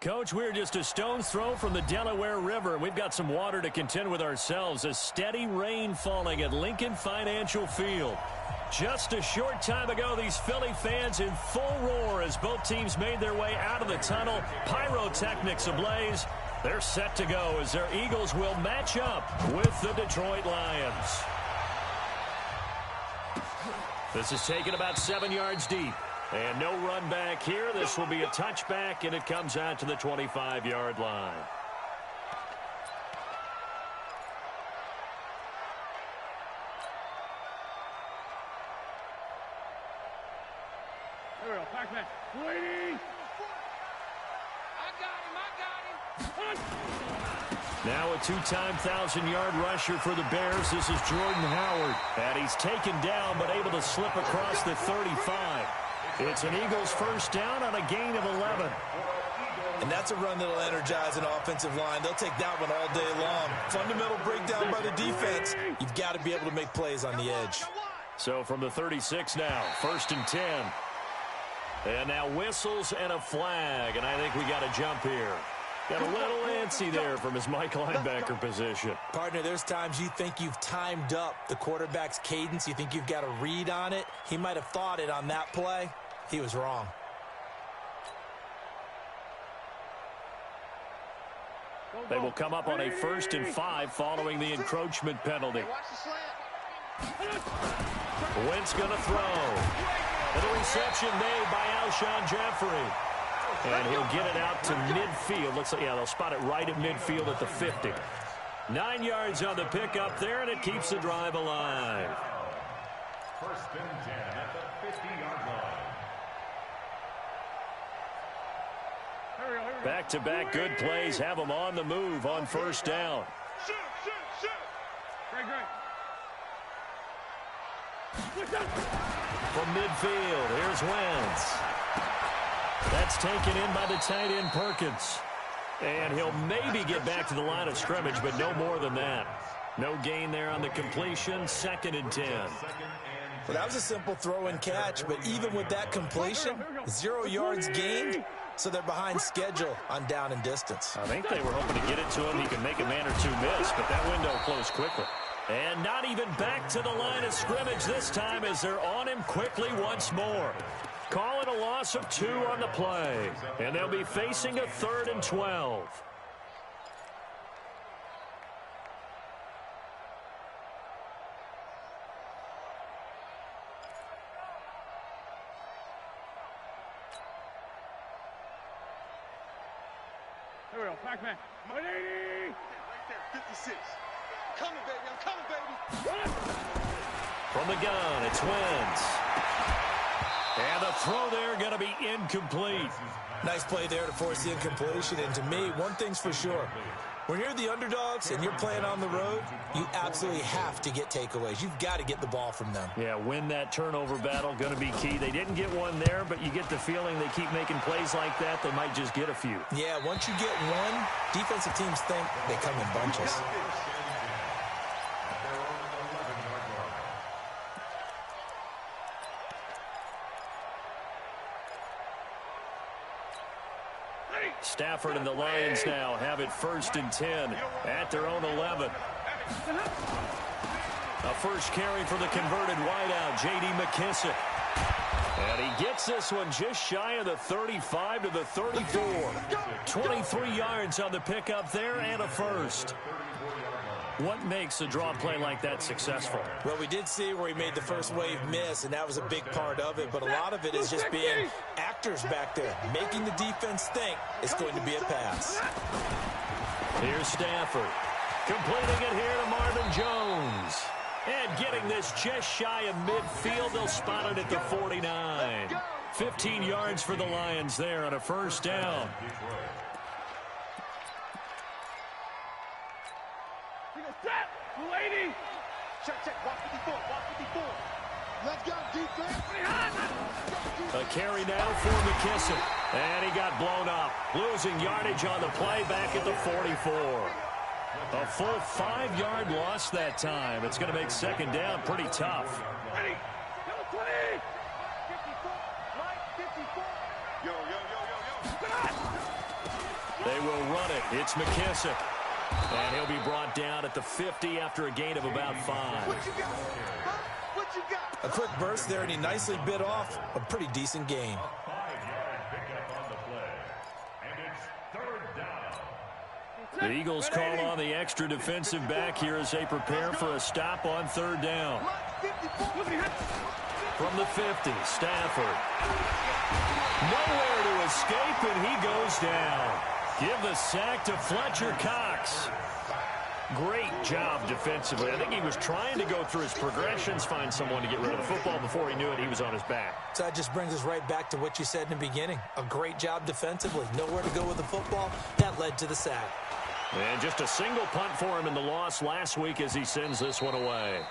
Coach, we're just a stone's throw from the Delaware River. We've got some water to contend with ourselves. A steady rain falling at Lincoln Financial Field. Just a short time ago, these Philly fans in full roar as both teams made their way out of the tunnel. Pyrotechnics ablaze. They're set to go as their Eagles will match up with the Detroit Lions. This is taken about 7 yards deep. And no run back here. This will be a touchback, and it comes out to the 25-yard line. There we go. Pac-Man. Waiting. I got him. Now a two-time 1,000-yard rusher for the Bears. This is Jordan Howard. And he's taken down but able to slip across the 35. It's an Eagles first down on a gain of 11. And that's a run that'll energize an offensive line. They'll take that one all day long. Fundamental breakdown by the defense. You've got to be able to make plays on the edge. So from the 36 now, 1st and 10. And now whistles and a flag. And I think we got a jump here. Got a little antsy there from his Mike linebacker position. Partner, there's times you think you've timed up the quarterback's cadence. You think you've got a read on it. He might have thought it on that play. He was wrong. They will come up on a 1st and 5 following the encroachment penalty. Wentz going to throw. And the reception made by Alshon Jeffrey. And he'll get it out to midfield. Looks like, yeah, they'll spot it right at midfield at the 50. 9 yards on the pickup there, and it keeps the drive alive. 1st and 10 at the 50-yard line. Back-to-back good plays have them on the move on 1st down. Shoot. Great. From midfield, here's Wentz. That's taken in by the tight end Perkins. And he'll maybe get back to the line of scrimmage, but no more than that. No gain there on the completion, 2nd and 10. Well, that was a simple throw and catch, but even with that completion, 0 yards gained, so they're behind schedule on down and distance. I think they were hoping to get it to him. He can make a man or two miss, but that window closed quickly. And not even back to the line of scrimmage this time as they're on him quickly once more. Call it a loss of 2 on the play. And they'll be facing a 3rd and 12. There we go. Pac-Man. 180. Right there. 56. Coming, baby. I'm coming, baby. From the gun, it's Wentz. And the throw there going to be incomplete. Nice play there to force the incompletion. And to me, one thing's for sure. When you're the underdogs and you're playing on the road, you absolutely have to get takeaways. You've got to get the ball from them. Yeah, win that turnover battle, going to be key. They didn't get one there, but you get the feeling they keep making plays like that, they might just get a few. Yeah, once you get one, defensive teams think they come in bunches. Stafford and the Lions now have it 1st and 10 at their own 11. A first carry for the converted wideout, J.D. McKissick. And he gets this one just shy of the 35 to the 34. 23 yards on the pickup there and a first. What makes a draw play like that successful? Well, we did see where he made the first wave miss, and that was a big part of it. But a lot of it is just being actors back there, making the defense think it's going to be a pass. Here's Stafford. Completing it here to Marvin Jones. And getting this just shy of midfield. They'll spot it at the 49. 15 yards for the Lions there on a first down. Lady. Check. 154. Let's go, defense. A carry now for McKissick. And he got blown up. Losing yardage on the play back at the 44. A full 5-yard loss that time. It's going to make 2nd down pretty tough. Ready. Go, 20. 54. Right, 54. Yo. They will run it. It's McKissick. And he'll be brought down at the 50 after a gain of about 5. What you got? Huh? What you got? A quick burst there, and he nicely bit off a pretty decent gain. A 5-yard pickup on the play. And it's third down. The Eagles call on the extra defensive back here as they prepare for a stop on third down. From the 50, Stafford. Nowhere to escape, and he goes down. Give the sack to Fletcher Cox. Great job defensively. I think he was trying to go through his progressions, find someone to get rid of the football. Before he knew it, he was on his back. So that just brings us right back to what you said in the beginning. A great job defensively. Nowhere to go with the football. That led to the sack. And just a single punt for him in the loss last week as he sends this one away.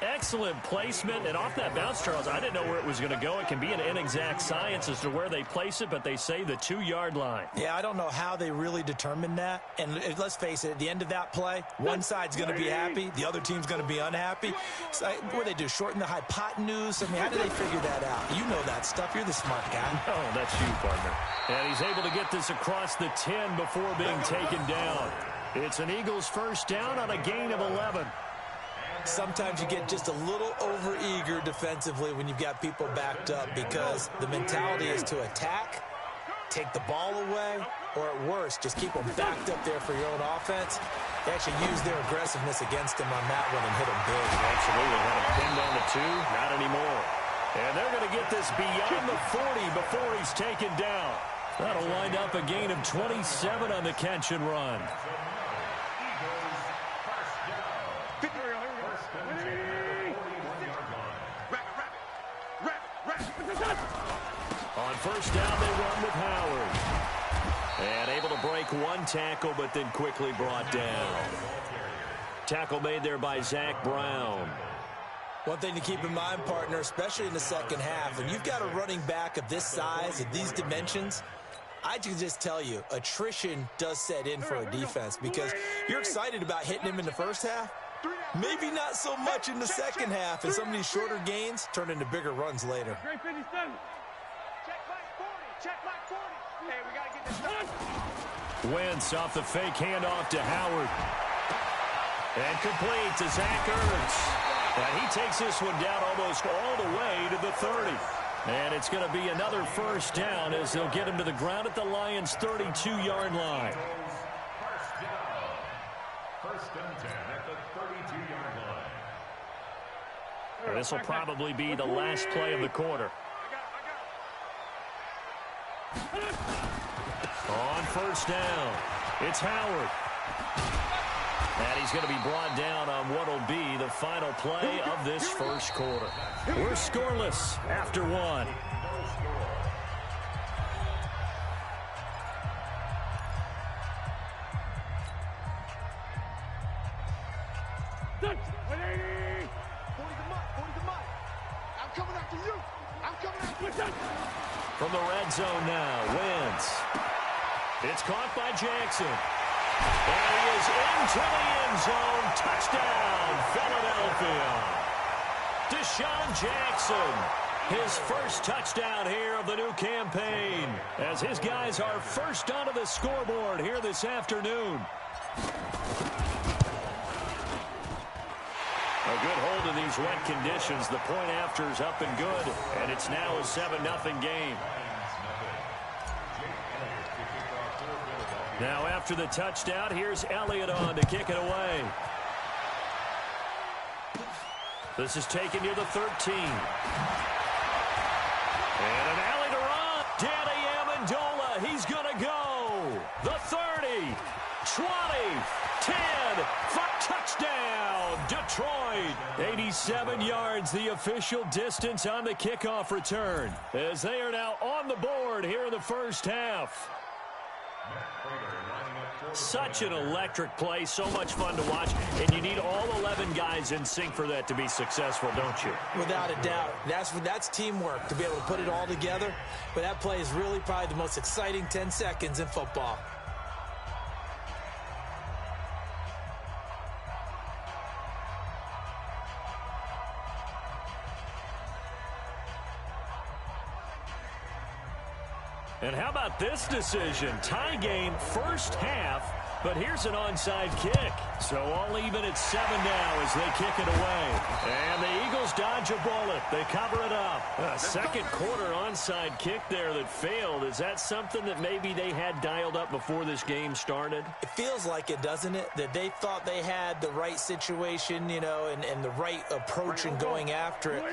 Excellent placement, and off that bounce, Charles, I didn't know where it was going to go. It can be an inexact science as to where they place it, but they say the 2-yard line. Yeah, I don't know how they really determined that. And let's face it, at the end of that play, one side's going to be happy, the other team's going to be unhappy. So what do they do, shorten the hypotenuse? I mean, how do they figure that out? You know that stuff. You're the smart guy. Oh, that's you, partner. And he's able to get this across the 10 before being taken down. It's an Eagles first down on a gain of 11. Sometimes you get just a little over-eager defensively when you've got people backed up because the mentality is to attack, take the ball away, or at worst, just keep them backed up there for your own offense. They actually used their aggressiveness against him on that one and hit him big. Absolutely. Had him pinned on the 2. Not anymore. And they're going to get this beyond the 40 before he's taken down. That'll wind up a gain of 27 on the catch and run. On first down, they run with Howard. And able to break one tackle, but then quickly brought down. Tackle made there by Zach Brown. One thing to keep in mind, partner, especially in the second half, when you've got a running back of this size, of these dimensions, I can just tell you, attrition does set in for a defense because you're excited about hitting him in the first half. Maybe not so much in the second half, and some of these shorter gains turn into bigger runs later. Check back 40. Check back 40. Hey, we got to get this done. Wentz off the fake handoff to Howard. And complete to Zach Ertz. And he takes this one down almost all the way to the 30. And it's going to be another first down as they'll get him to the ground at the Lions' 32-yard line. First and 10 at the 32-yard line. This will probably be the last play of the quarter. On first down, it's Howard. And he's going to be brought down on what will be the final play of this first quarter. We're scoreless after 1. From the red zone now, Wentz. It's caught by Jackson. And he is into the end zone. Touchdown, Philadelphia. Deshaun Jackson, his first touchdown here of the new campaign, as his guys are first onto the scoreboard here this afternoon. A good hold in these wet conditions. The point after is up and good, and it's now a 7-0 game. Now after the touchdown, here's Elliott on to kick it away. This is taken near the 13. And an alley to run. Danny Amendola, he's going to go. The 30, 20, 10, for touchdown, Detroit. 87 yards, the official distance on the kickoff return, as they are now on the board here in the first half. Such an electric play, so much fun to watch, and you need all 11 guys in sync for that to be successful, don't you? Without a doubt. That's teamwork, to be able to put it all together. But that play is really probably the most exciting 10 seconds in football. And how about this decision? Tie game, first half, but here's an onside kick. So all even at 7 now as they kick it away. And the Eagles dodge a bullet. They cover it up. A second quarter onside kick there that failed. Is that something that maybe they had dialed up before this game started? It feels like it, doesn't it? That they thought they had the right situation, you know, and the right approach in going after it.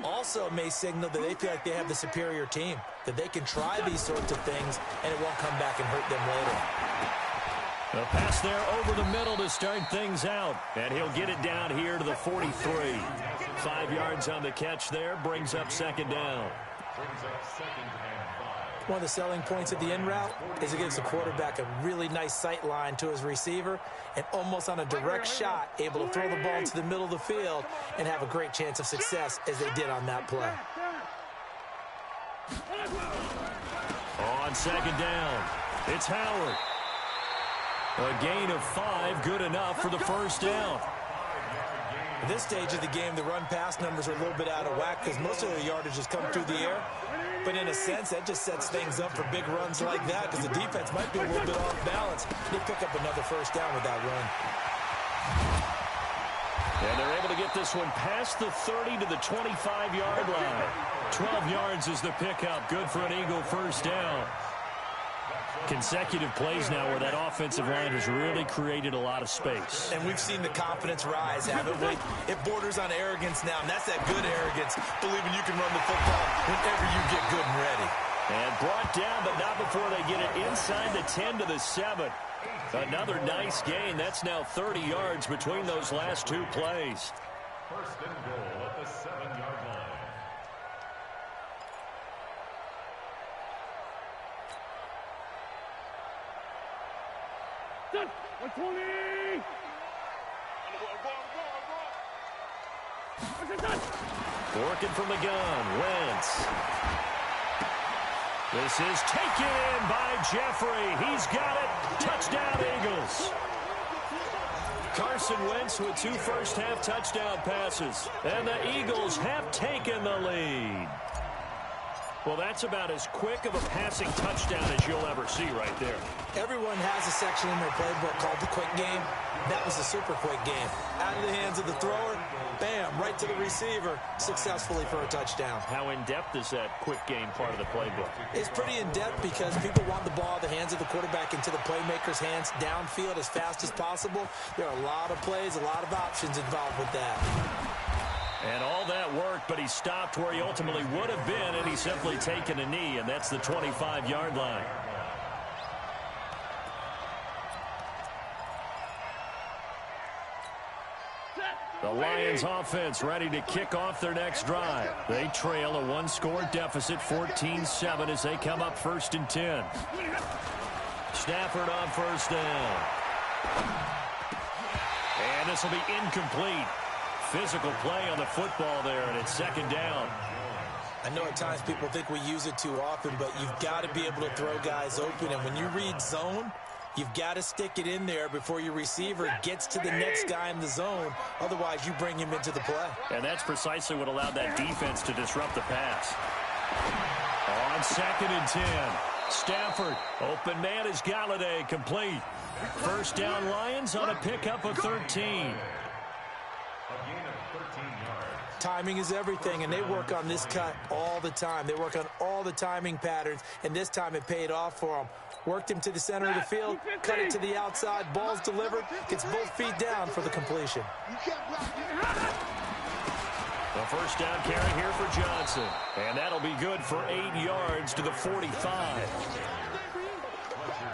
Also may signal that they feel like they have the superior team, that they can try these sorts of things and it won't come back and hurt them later. A pass there over the middle to start things out. And he'll get it down here to the 43. 5 yards on the catch there. Brings up second down. One of the selling points of the in route is it gives the quarterback a really nice sight line to his receiver and almost on a direct shot able to throw the ball into the middle of the field and have a great chance of success as they did on that play. On second down, it's Howard. A gain of 5, good enough for the first down. At this stage of the game, the run-pass numbers are a little bit out of whack because most of the yardage has come through the air. But in a sense, that just sets things up for big runs like that because the defense might be a little bit off balance. They pick up another first down with that run. And they're able to get this one past the 30 to the 25-yard line. 12 yards is the pickup. Good for an Eagle first down. Consecutive plays now where that offensive line has really created a lot of space. And we've seen the confidence rise, haven't we? It borders on arrogance now, and that's that good arrogance, believing you can run the football whenever you get good and ready. And brought down, but not before they get it inside the 10 to the 7. Another nice gain. That's now 30 yards between those last two plays. First and goal at the 7-yard line. Done. 120. Working from the gun, Wentz. This is taken in by Jeffrey. He's got it. Touchdown, Eagles. Carson Wentz with 2 first-half touchdown passes. And the Eagles have taken the lead. Well, that's about as quick of a passing touchdown as you'll ever see right there. Everyone has a section in their playbook called the quick game. That was a super quick game. Out of the hands of the thrower, bam, right to the receiver, successfully for a touchdown. How in-depth is that quick game part of the playbook? It's pretty in-depth because people want the ball out of the hands of the quarterback into the playmaker's hands downfield as fast as possible. There are a lot of plays, a lot of options involved with that. And all that worked, but he stopped where he ultimately would have been, and he's simply taken a knee, and that's the 25-yard line. The Lions offense ready to kick off their next drive. They trail a 1-score deficit, 14-7, as they come up 1st and 10. Stafford on first down. And this will be incomplete. Physical play on the football there, and it's 2nd down. I know at times people think we use it too often, but you've got to be able to throw guys open. And when you read zone, you've got to stick it in there before your receiver gets to the next guy in the zone. Otherwise, you bring him into the play. And that's precisely what allowed that defense to disrupt the pass. On 2nd and 10. Stafford, open man is Galladay, complete. First down Lions on a pickup of 13. Timing is everything, and they work on this cut all the time. They work on all the timing patterns, and this time it paid off for them. Worked him to the center of the field, cut it to the outside, ball's delivered, gets both feet down for the completion. The first down carry here for Johnson, and that'll be good for 8 yards to the 45.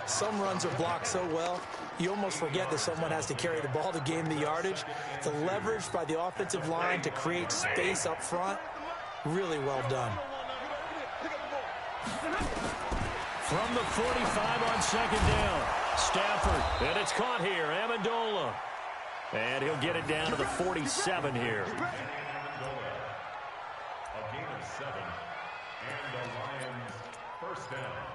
Some runs are blocked so well, you almost forget that someone has to carry the ball to gain the yardage. The leverage by the offensive line to create space up front, really well done. From the 45 on 2nd down, Stafford, and it's caught here, Amendola. And he'll get it down to the 47 here. A gain of 7, and the Lions first down.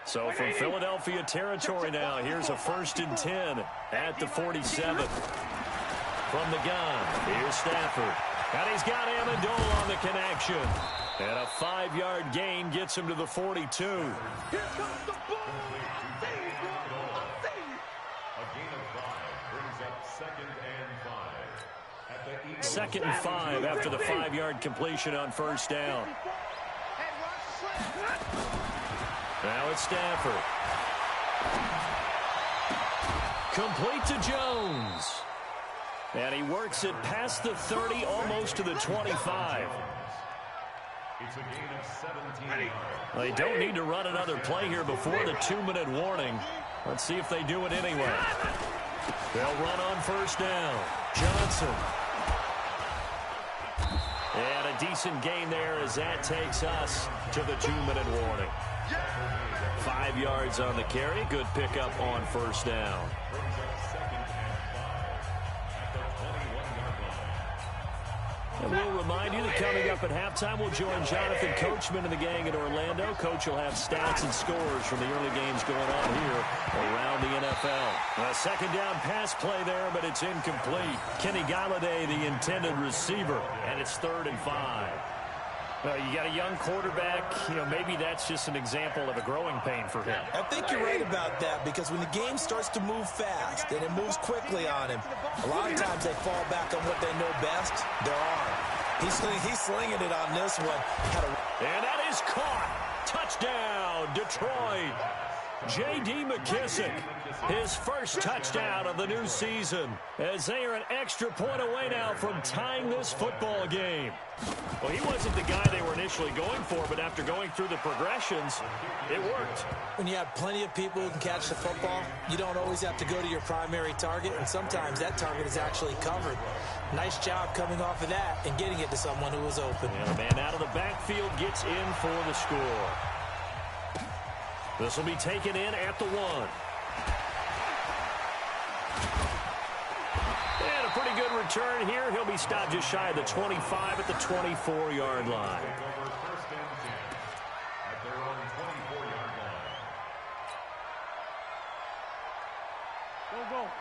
So from Philadelphia territory now, here's a 1st and 10 at the 47. From the gun, here's Stafford. And he's got Amendola on the connection. And a 5-yard gain gets him to the 42. Here comes the ball. A gain of 5 brings up 2nd and 5. At the Eagles. 2nd and 5 after the 5-yard completion on first down. Now it's Stafford. Complete to Jones. And he works it past the 30, almost to the 25. It's a gain of 17 yards. They don't need to run another play here before the 2-minute warning. Let's see if they do it anyway. They'll run on first down. Johnson. And a decent gain there as that takes us to the 2-minute warning. 5 yards on the carry. Good pickup on first down. And we'll remind you that coming up at halftime, we'll join Jonathan Coachman and the gang at Orlando. Coach will have stats and scores from the early games going on here around the NFL. A 2nd down pass play there, but it's incomplete. Kenny Galladay, the intended receiver, and it's 3rd and 5. You got a young quarterback. Maybe that's just an example of a growing pain for him. I think you're right about that, because when the game starts to move fast and it moves quickly on him, a lot of times they fall back on what they know best, their arm. He's slinging it on this one. And that is caught. Touchdown, Detroit. J.D. McKissick, his first touchdown of the new season, as they are an extra point away now from tying this football game. Well, he wasn't the guy they were initially going for, but after going through the progressions, it worked. When you have plenty of people who can catch the football, you don't always have to go to your primary target, and sometimes that target is actually covered. Nice job coming off of that and getting it to someone who was open. And the man out of the backfield gets in for the score. This will be taken in at the 1. And a pretty good return here. He'll be stopped just shy of the 25 at the 24-yard line.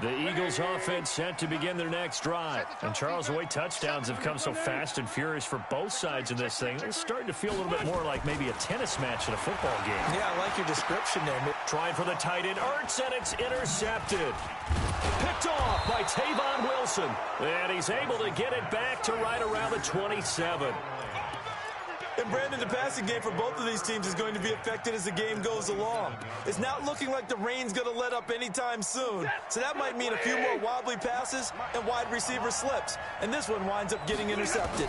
The Eagles offense set to begin their next drive. And Charles, the way touchdowns have come so fast and furious for both sides of this thing, it's starting to feel a little bit more like maybe a tennis match in a football game. Yeah, I like your description there. Trying for the tight end, Ertz, and it's intercepted. Picked off by Tavon Wilson. And he's able to get it back to right around the 27. And Brandon, the passing game for both of these teams is going to be affected as the game goes along. It's not looking like the rain's going to let up anytime soon, so that might mean a few more wobbly passes and wide receiver slips. And this one winds up getting intercepted.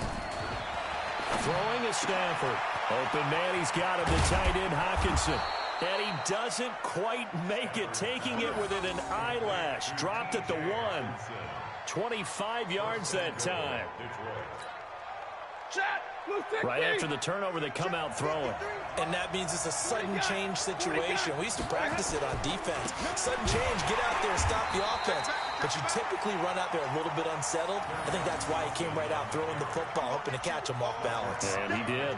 Throwing is Stafford. Open man, he's got him, the tight end Hockenson. And he doesn't quite make it, taking it within an eyelash. Dropped at the 1. 25 yards that time. Right after the turnover, they come out throwing. And that means it's a sudden change situation. We used to practice it on defense. Sudden change, get out there and stop the offense. But you typically run out there a little bit unsettled. I think that's why he came right out throwing the football, hoping to catch him off balance. And he did.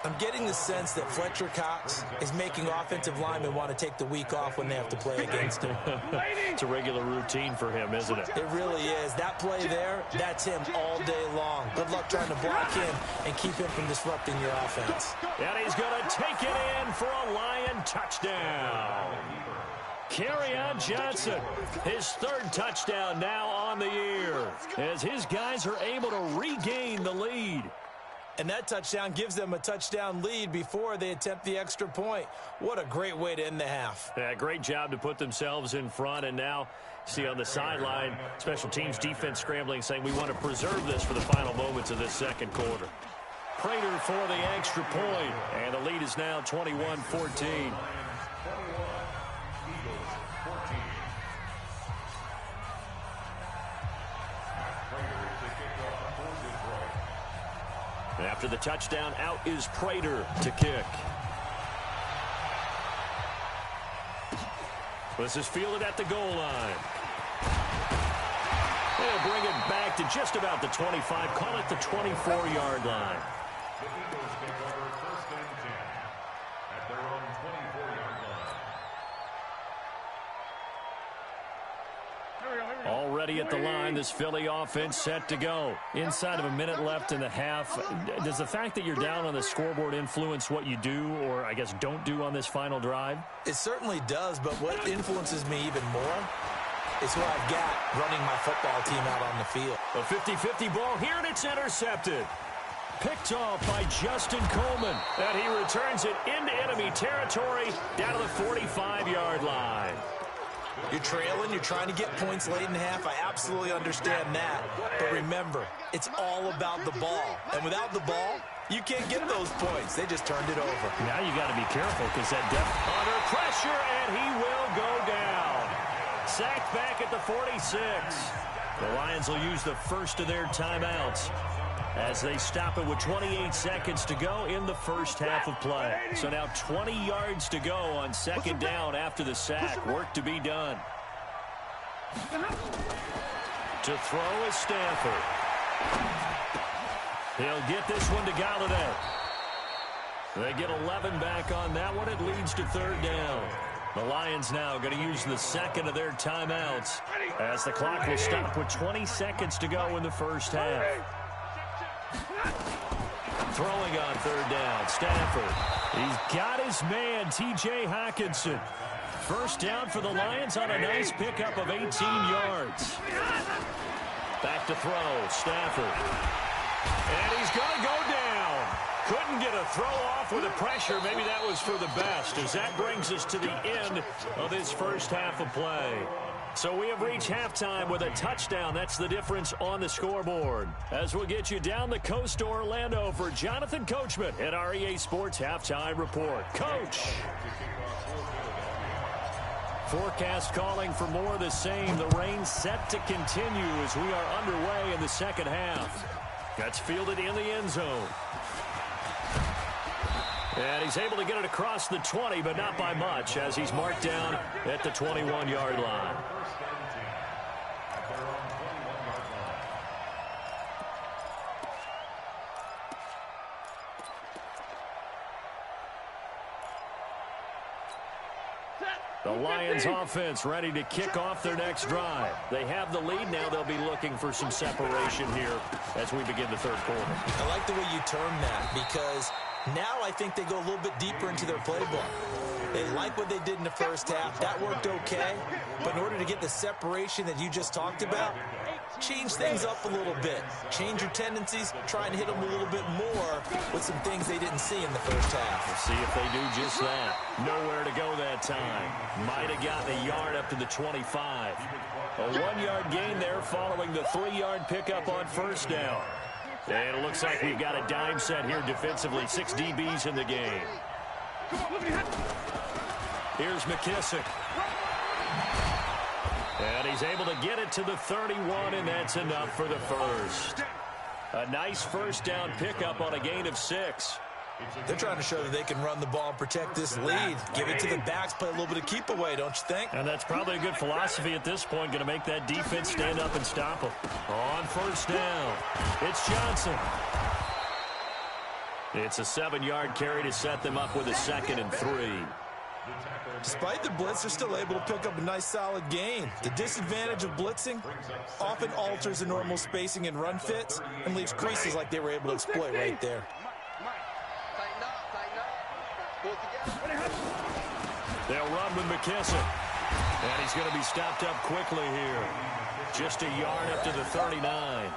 I'm getting the sense that Fletcher Cox is making offensive linemen want to take the week off when they have to play against him. It's a regular routine for him, isn't it? It really is. That play there, that's him all day long. Good luck trying to block him and keep him from disrupting your offense. And he's going to take it in for a Lion touchdown. Kerryon Johnson, his 3rd touchdown now on the year, as his guys are able to regain the lead. And that touchdown gives them a touchdown lead before they attempt the extra point. What a great way to end the half. Yeah, great job to put themselves in front. And now, see on the sideline, special teams defense scrambling, saying we want to preserve this for the final moments of this 2nd quarter. Prater for the extra point. And the lead is now 21-14. After the touchdown, out is Prater to kick. This is fielded at the goal line. They'll bring it back to just about the 25. Call it the 24-yard line. The Eagles take over 1st and 10 at their own 24-yard line. Already ready at the line. This Philly offense set to go. Inside of a minute left in the half. Does the fact that you're down on the scoreboard influence what you do, or I guess don't do on this final drive? It certainly does, but what influences me even more is who I've got running my football team out on the field. A 50-50 ball here, and it's intercepted. Picked off by Justin Coleman. And he returns it into enemy territory down to the 45-yard line. You're trailing, you're trying to get points late in the half. I absolutely understand that. But remember, it's all about the ball. And without the ball, you can't get those points. They just turned it over. Now you got to be careful because that depth under pressure, and he will go down. Sacked back at the 46. The Lions will use the first of their timeouts as they stop it with 28 seconds to go in the first half of play. So now 20 yards to go on second down after the sack. Work to be done. To throw is Stafford. He'll get this one to Galladay. They get 11 back on that one. It leads to third down. The Lions now going to use the second of their timeouts as the clock will stop with 20 seconds to go in the first half. Throwing on third down, Stafford. He's got his man, T.J. Hockenson. First down for the Lions on a nice pickup of 18 yards. Back to throw, Stafford. And he's going to go down. Couldn't get a throw off with the pressure. Maybe that was for the best, as that brings us to the end of this first half of play. So we have reached halftime with a touchdown. That's the difference on the scoreboard. As we'll get you down the coast to Orlando for Jonathan Coachman at our EA Sports Halftime Report. Coach! Forecast calling for more of the same. The rain set to continue as we are underway in the second half. That's fielded in the end zone. And he's able to get it across the 20, but not by much, as he's marked down at the 21-yard line. The Lions offense ready to kick off their next drive. They have the lead. Now they'll be looking for some separation here as we begin the third quarter. I like the way you term that, because now I think they go a little bit deeper into their playbook. They like what they did in the first half. That worked okay. But in order to get the separation that you just talked about, change things up a little bit. Change your tendencies. Try and hit them a little bit more with some things they didn't see in the first half. We'll see if they do just that. Nowhere to go that time. Might have gotten a yard up to the 25. A 1-yard gain there following the 3-yard pickup on first down. And it looks like we've got a dime set here defensively. 6 DBs in the game. Here's McKissick. And he's able to get it to the 31, and that's enough for the first. A nice first down pickup on a gain of 6. They're trying to show that they can run the ball and protect this lead. Give it to the backs, play a little bit of keep away, don't you think? And that's probably a good philosophy at this point, going to make that defense stand up and stop them. On first down, it's Johnson. It's a 7-yard carry to set them up with a 2nd and 3. Despite the blitz, they're still able to pick up a nice, solid gain. The disadvantage of blitzing often alters the normal spacing and run fits and leaves creases like they were able to exploit right there. They'll run with McKissick. And he's going to be stopped up quickly here. Just a yard up to the 39.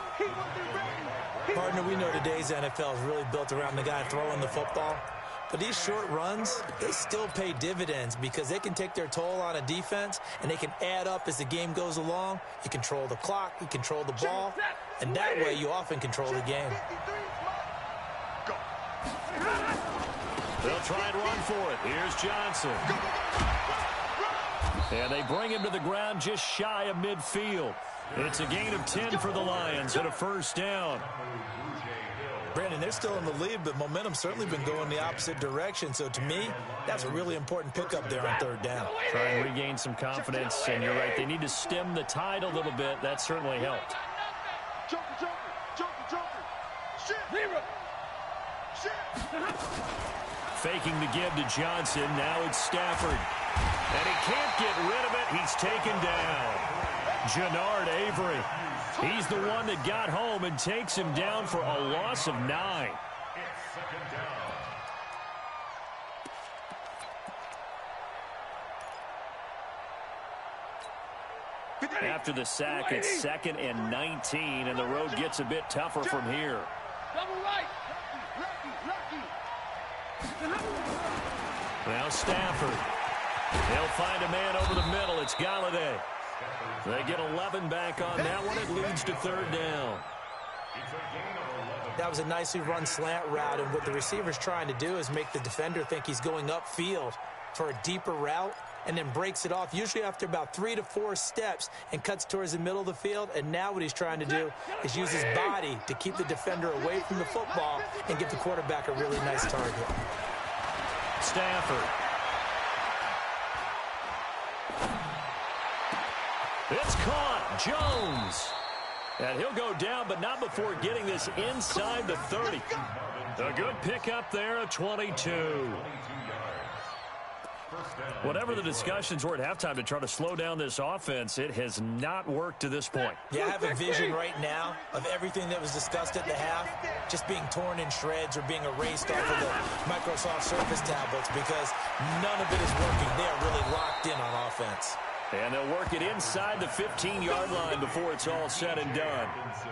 Partner, we know today's NFL is really built around the guy throwing the football. But these short runs, they still pay dividends because they can take their toll on a defense, and they can add up as the game goes along. You control the clock, you control the ball, and that way you often control the game. They'll try and run for it. Here's Johnson. And they bring him to the ground just shy of midfield. It's a gain of 10 for the Lions and a first down. Brandon, they're still in the lead, but momentum's certainly been going the opposite direction. So to me, that's a really important pickup there on third down. Try and regain some confidence, and you're right. They need to stem the tide a little bit. That certainly helped. Faking the give to Johnson. Now it's Stafford. And he can't get rid of it. He's taken down. Jannard Avery. He's the one that got home and takes him down for a loss of 9. It's second down. After the sack, it's 2nd and 19, and the road gets a bit tougher from here. Double right. Now Stafford. They'll find a man over the middle. It's Galladay. They get 11 back on that one. It leads to 3rd down. That was a nicely run slant route, and what the receiver's trying to do is make the defender think he's going upfield for a deeper route, and then breaks it off, usually after about 3 to 4 steps, and cuts towards the middle of the field. And now what he's trying to do is use his body to keep the defender away from the football and give the quarterback a really nice target. Stafford. It's caught. Jones. And he'll go down, but not before getting this inside the 30. A good pickup there at 22. Whatever the discussions were at halftime to try to slow down this offense, it has not worked to this point. Yeah, I have a vision right now of everything that was discussed at the half just being torn in shreds or being erased off of the Microsoft Surface tablets because none of it is working. They are really locked in on offense. And they'll work it inside the 15-yard line before it's all said and done.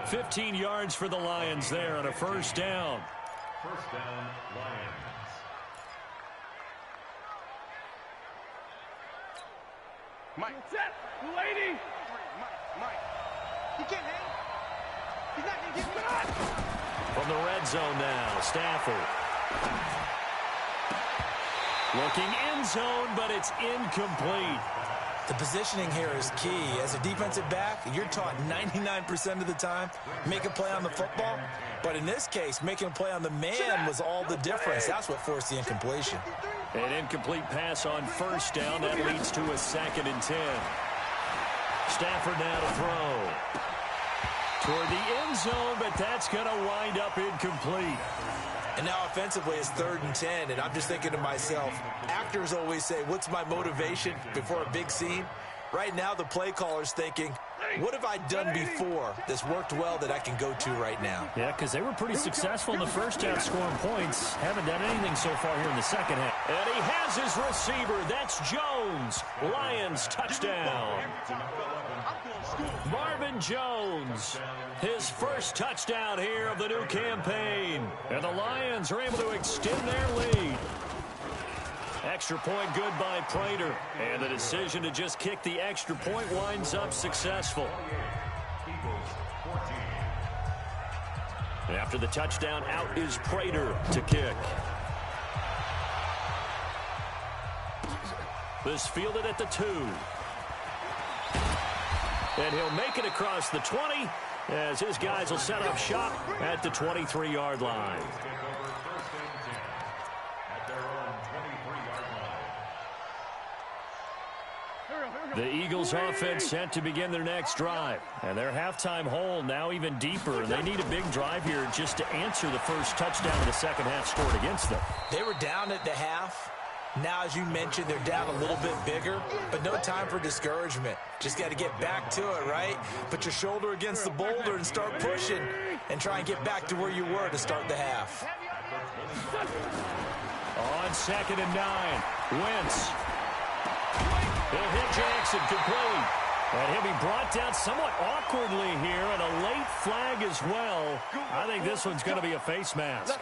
15 yards for the Lions there on a 1st down. First down, Lions. Mike. Set. Lady. Mike. He can't hang. He's not going to get it. From the red zone now, Stafford. Looking end zone, but it's incomplete. The positioning here is key. As a defensive back, you're taught 99% of the time, make a play on the football. But in this case, making a play on the man was all the difference. That's what forced the incompletion. An incomplete pass on 1st down. That leads to a 2nd and 10. Stafford now to throw. Toward the end zone, but that's going to wind up incomplete. And now offensively it's 3rd and 10, and I'm just thinking to myself, actors always say, what's my motivation before a big scene? Right now the play caller's thinking, what have I done before that's worked well that I can go to right now? Yeah, because they were pretty successful in the first half scoring points. Haven't done anything so far here in the second half. And he has his receiver. That's Jones. Lions touchdown. Marvin Jones, his first touchdown here of the new campaign. And the Lions are able to extend their lead. Extra point good by Prater. And the decision to just kick the extra point winds up successful. After the touchdown, out is Prater to kick. This fielded at the 2. And he'll make it across the 20 as his guys will set up shop at the 23-yard line. The Eagles offense set to begin their next drive. And their halftime hole now even deeper. And they need a big drive here just to answer the first touchdown of the second half scored against them. They were down at the half. Now, as you mentioned, they're down a little bit bigger, but no time for discouragement. Just got to get back to it, right? Put your shoulder against the boulder and start pushing and try and get back to where you were to start the half. On 2nd and 9, Wentz. He'll hit Jackson complete. And he'll be brought down somewhat awkwardly here, and a late flag as well. I think this one's going to be a face mask.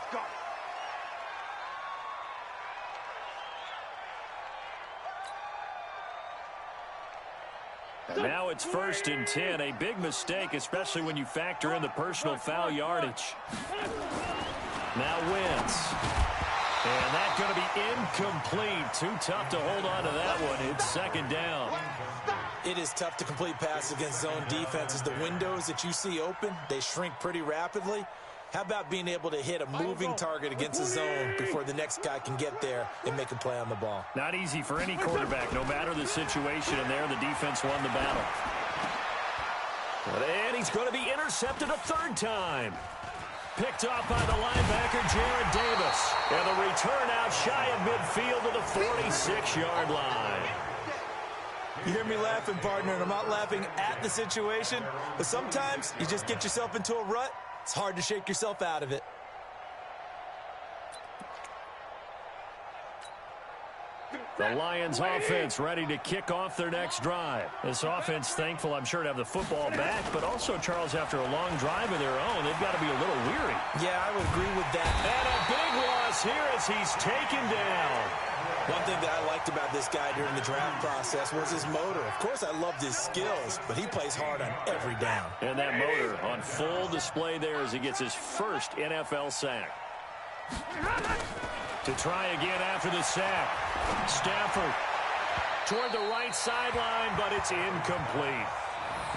And now it's 1st and 10. A big mistake, especially when you factor in the personal foul yardage. Now Wentz. And that's going to be incomplete. Too tough to hold on to that one. It's 2nd down. It is tough to complete passes against zone defenses. The windows that you see open, they shrink pretty rapidly. How about being able to hit a moving target against a zone before the next guy can get there and make a play on the ball? Not easy for any quarterback, no matter the situation. And there, the defense won the battle. And he's going to be intercepted a 3rd time. Picked off by the linebacker, Jared Davis. And the return out shy of midfield to the 46-yard line. You hear me laughing, partner, and I'm not laughing at the situation, but sometimes you just get yourself into a rut. It's hard to shake yourself out of it. The Lions offense ready to kick off their next drive. This offense thankful, I'm sure, to have the football back, but also, Charles, after a long drive of their own, they've got to be a little weary. Yeah, I would agree with that. And a big loss here as he's taken down. One thing that I liked about this guy during the draft process was his motor. Of course, I loved his skills, but he plays hard on every down. And that motor on full display there as he gets his first NFL sack. To try again after the sack. Stafford toward the right sideline, but it's incomplete.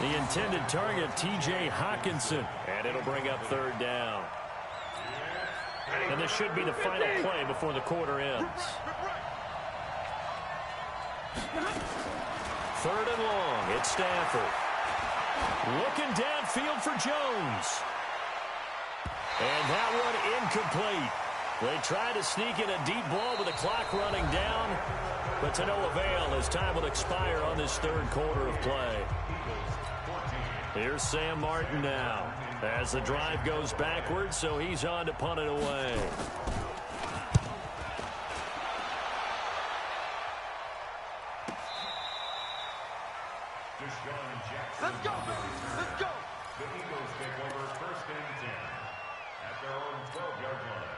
The intended target, T.J. Hawkinson, and it'll bring up third down. And this should be the final play before the quarter ends. Third and long, it's Stafford. Looking downfield for Jones. And that one incomplete. They try to sneak in a deep ball with the clock running down, but to no avail as time will expire on this third quarter of play. Here's Sam Martin now as the drive goes backwards, so he's on to punt it away. Let's go, baby. Let's go. The Eagles take over first and 10 at their own 12-yard line.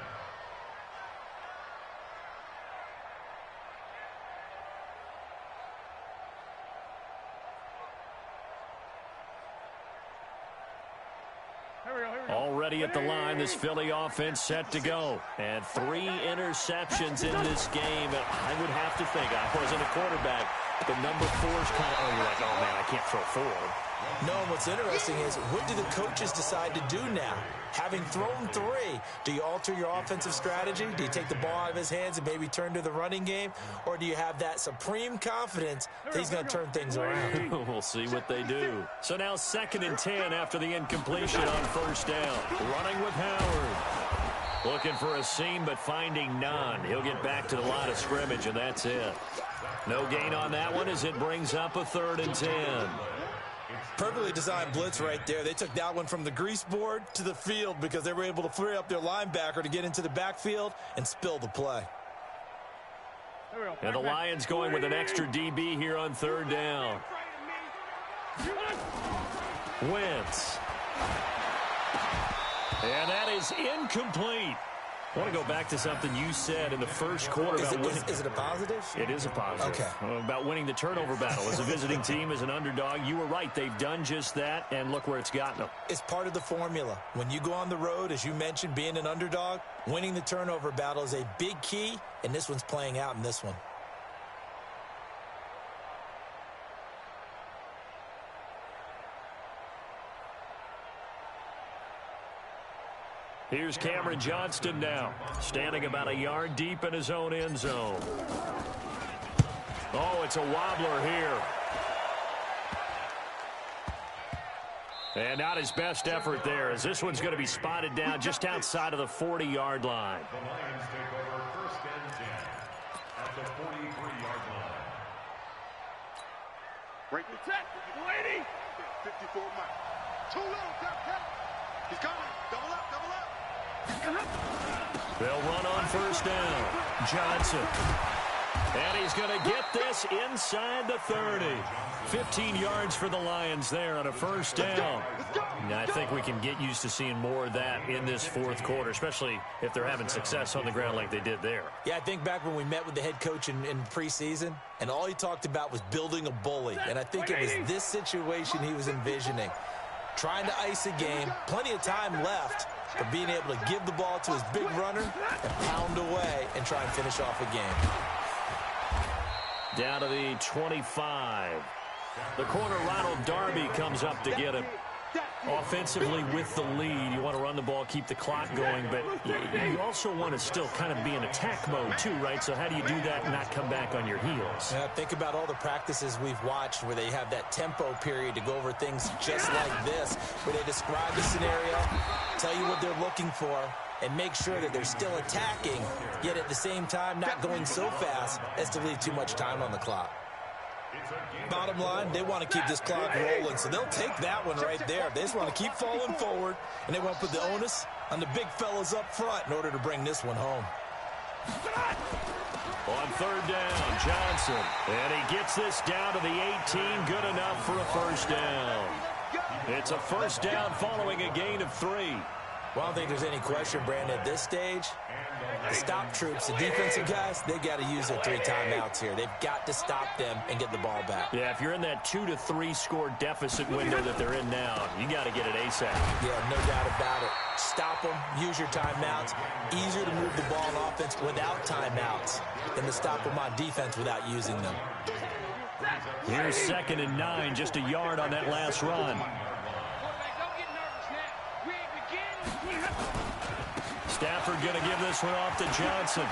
Already at the line, this Philly offense set to go. And 3 interceptions in this game. I would have to think, I wasn't a quarterback, the number 4 is kind of, you're like, oh, man, I can't throw 4. No, and what's interesting is, what do the coaches decide to do now? Having thrown 3, do you alter your offensive strategy? Do you take the ball out of his hands and maybe turn to the running game? Or do you have that supreme confidence that he's going to turn things around? We'll see what they do. So now 2nd and 10 after the incompletion on first down. Running with Howard. Looking for a seam, but finding none. He'll get back to the line of scrimmage, and that's it. No gain on that one as it brings up a 3rd and 10. Perfectly designed blitz right there. They took that one from the grease board to the field because they were able to free up their linebacker to get into the backfield and spill the play. And the Lions going with an extra DB here on 3rd down. Wentz. And that is incomplete. I want to go back to something you said in the first quarter about winning. Is it a positive? It is a positive. Okay. About winning the turnover battle. As a visiting team, as an underdog, you were right. They've done just that, and look where it's gotten them. It's part of the formula. When you go on the road, as you mentioned, being an underdog, winning the turnover battle is a big key, and this one's playing out in this one. Here's Cameron Johnston now, standing about a yard deep in his own end zone. Oh, it's a wobbler here. And not his best effort there, as this one's going to be spotted down just outside of the 40-yard line. The Lions take over first and 10 at the 43-yard line. Break the check. Lady. 54 miles. Too low. Tap. He's coming. Double up. They'll run on first down. Johnson. And he's going to get this inside the 30. 15 yards for the Lions there on a first down. And I think we can get used to seeing more of that in this fourth quarter, especially if they're having success on the ground like they did there. Yeah, I think back when we met with the head coach in preseason, and all he talked about was building a bully. And I think it was this situation he was envisioning. Trying to ice a game, plenty of time left, but being able to give the ball to his big runner and pound away and try and finish off a game. Down to the 25. The corner, Ronald Darby, comes up to get him. Offensively with the lead, you want to run the ball, keep the clock going, but you also want to still kind of be in attack mode too, right? So how do you do that and not come back on your heels? Yeah, think about all the practices we've watched where they have that tempo period to go over things just like this, where they describe the scenario, tell you what they're looking for, and make sure that they're still attacking, yet at the same time not going so fast as to leave too much time on the clock. Bottom line, they want to keep this clock rolling, so they'll take that one right there. They just want to keep falling forward, and they want to put the onus on the big fellas up front in order to bring this one home. On third down, Johnson. And he gets this down to the 18. Good enough for a first down. It's a first down following a gain of 3. Well, I don't think there's any question, Brandon, at this stage. The stop troops, the defensive guys, they got to use their 3 timeouts here. They've got to stop them and get the ball back. Yeah, if you're in that 2 to 3 score deficit window that they're in now, you got to get it ASAP. Yeah, no doubt about it. Stop them, use your timeouts. Easier to move the ball on offense without timeouts than to stop them on defense without using them. Here's 2nd and 9, just a yard on that last run. Stafford going to give this one off to Johnson.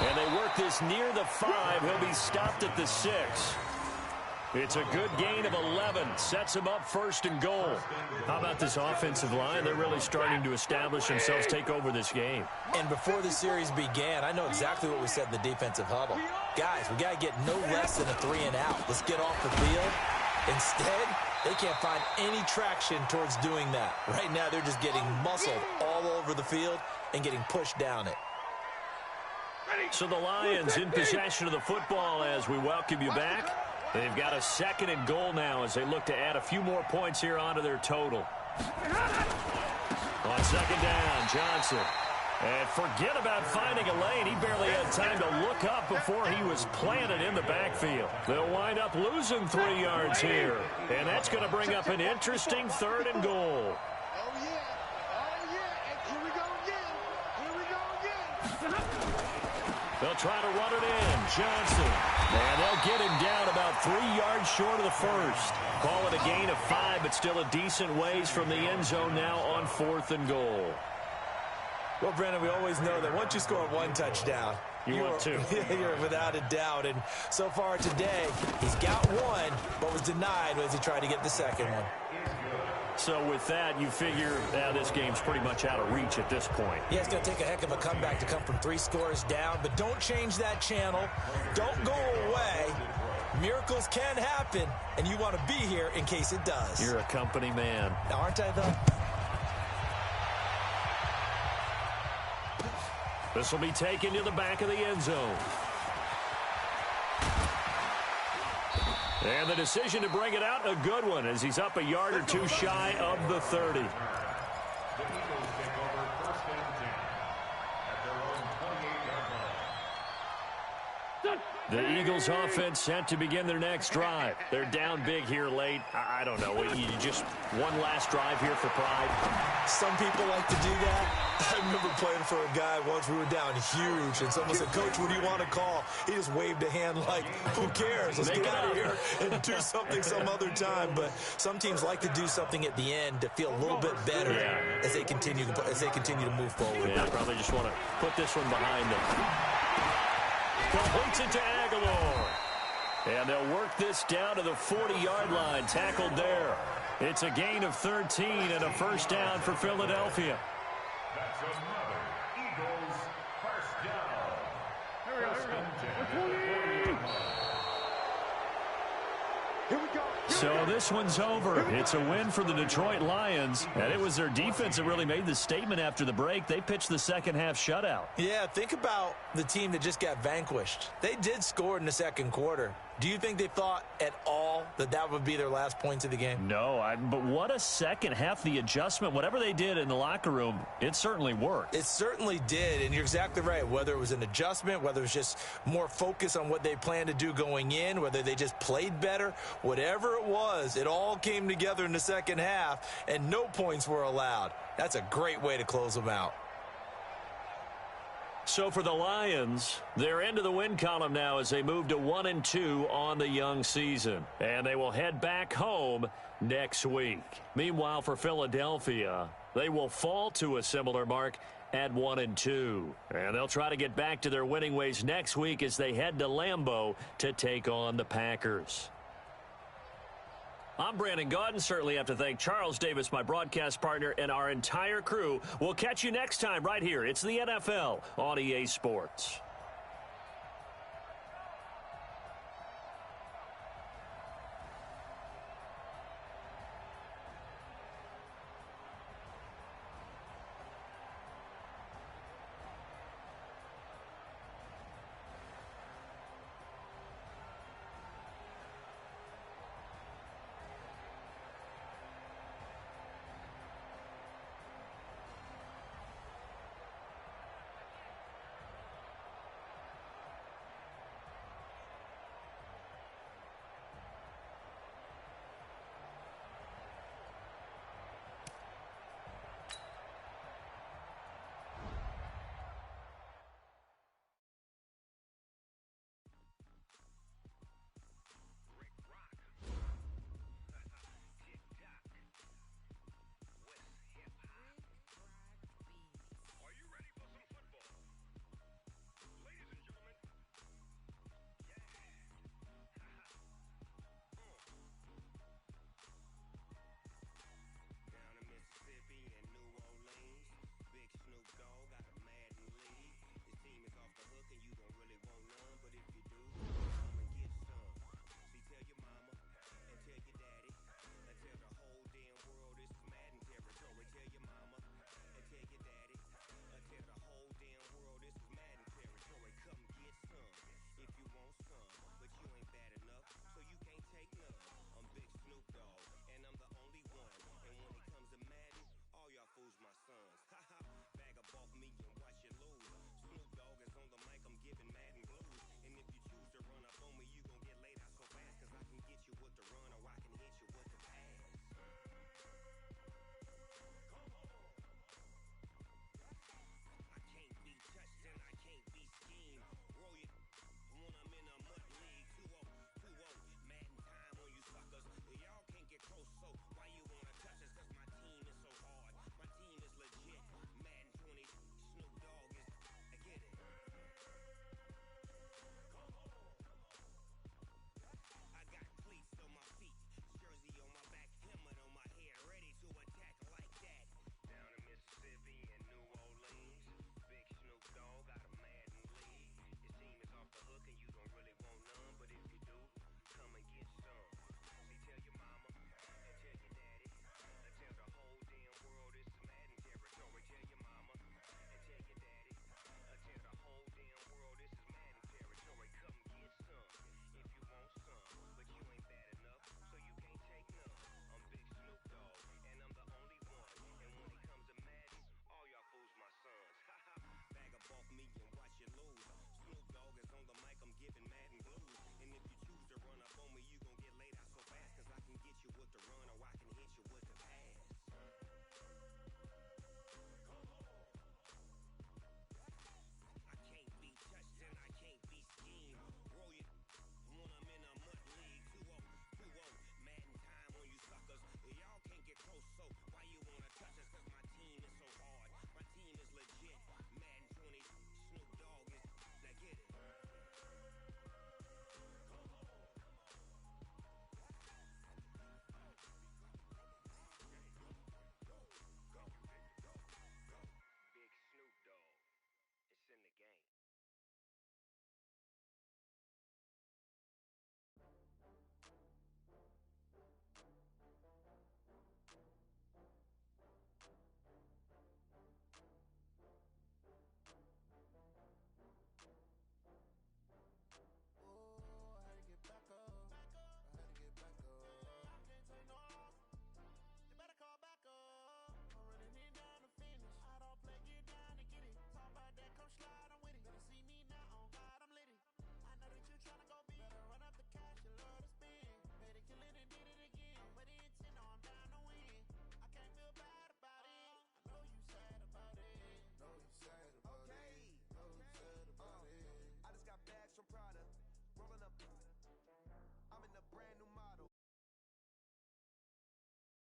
And they work this near the 5. He'll be stopped at the 6. It's a good gain of 11. Sets him up 1st and goal. How about this offensive line? They're really starting to establish themselves, take over this game. And before the series began, I know exactly what we said in the defensive huddle. Guys, we got to get no less than a 3 and out. Let's get off the field. Instead, they can't find any traction towards doing that. Right now, they're just getting muscled all over the field and getting pushed down it. So the Lions in possession of the football as we welcome you back. They've got a 2nd and goal now as they look to add a few more points here onto their total. On 2nd down, Johnson. And forget about finding a lane. He barely had time to look up before he was planted in the backfield. They'll wind up losing 3 yards here. And that's going to bring up an interesting 3rd and goal. Oh, yeah. Oh, yeah. And here we go again. Here we go again. They'll try to run it in. Johnson. And they'll get him down about 3 yards short of the first. Call it a gain of 5, but still a decent ways from the end zone now on 4th and goal. Well, Brandon, we always know that once you score 1 touchdown, you're without a doubt. And so far today, he's got 1, but was denied as he tried to get the 2nd one. So with that, you figure this game's pretty much out of reach at this point. Yeah, it's going to take a heck of a comeback to come from 3 scores down, but don't change that channel. Don't go away. Miracles can happen, and you want to be here in case it does. You're a company man. Aren't I, though? This will be taken to the back of the end zone. And the decision to bring it out, a good one, as he's up a yard or 2 shy of the 30. The Eagles take over 1st and 10 at their own 28-yard line. The Eagles offense set to begin their next drive. They're down big here late. I don't know. You just one last drive here for pride. Some people like to do that. I remember playing for a guy once. We were down huge, and someone said, "Coach, what do you want to call?" He just waved a hand like, "Who cares? Let's get out of here and do something some other time." But some teams like to do something at the end to feel a little bit better as they continue to move forward. Yeah, probably just want to put this one behind them. Completes it to Aguilar. And they'll work this down to the 40-yard line. Tackled there. It's a gain of 13 and a first down for Philadelphia. That's another Eagles first down. First and 10. Here we go. So this one's over. It's a win for the Detroit Lions, and it was their defense that really made the statement after the break. They pitched the second half shutout. Yeah, think about the team that just got vanquished. They did score in the 2nd quarter. Do you think they thought at all that that would be their last points of the game? No, but what a second half. The adjustment, whatever they did in the locker room, it certainly worked. It certainly did, and you're exactly right. Whether it was an adjustment, whether it was just more focus on what they planned to do going in, whether they just played better, whatever it was, it all came together in the second half, and no points were allowed. That's a great way to close them out. So for the Lions, they're into the win column now as they move to 1-2 on the young season. And they will head back home next week. Meanwhile, for Philadelphia, they will fall to a similar mark at 1-2. And they'll try to get back to their winning ways next week as they head to Lambeau to take on the Packers. I'm Brandon Gaudin. Certainly have to thank Charles Davis, my broadcast partner, and our entire crew. We'll catch you next time right here. It's the NFL on EA Sports.